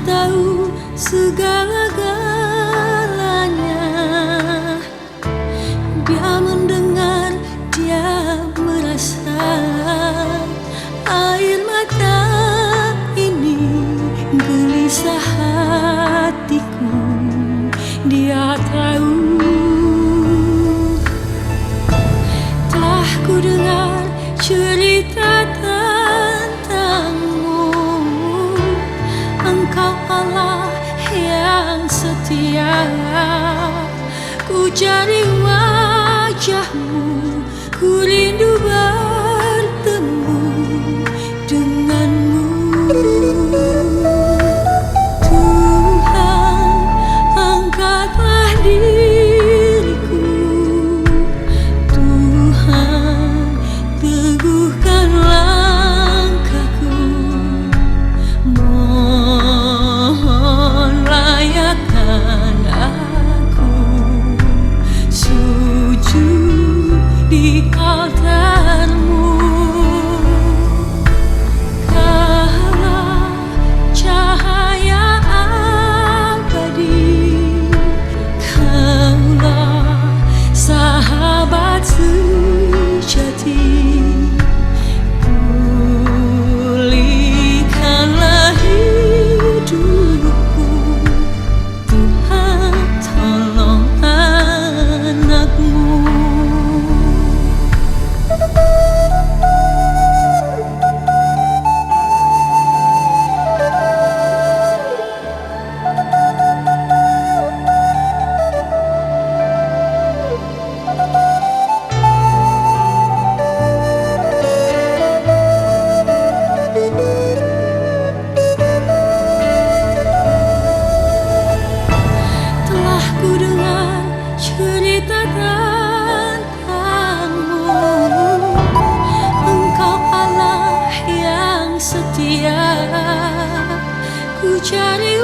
tahu segala-galanya. Dia mendengar, dia merasa. Air mata ini gelisah hatiku. Dia tahu. Telah ku dengar cerita tentangmu. Engkau Allah yang setia. Ku cari wajahmu, ku rindu bertemu denganmu. Tuhan, angkatlah diriku. Tuhan, teguhkan langkahku. Mohon layakan aku sujud di altarmu. Kaulah cahaya abadi. Kaulah sahabat sejati. Pulihkanlah hidupku. Tuhan, tolong anakmu. Telah ku dengar cerita tentangmu. Engkau Allah yang setia. Ku cari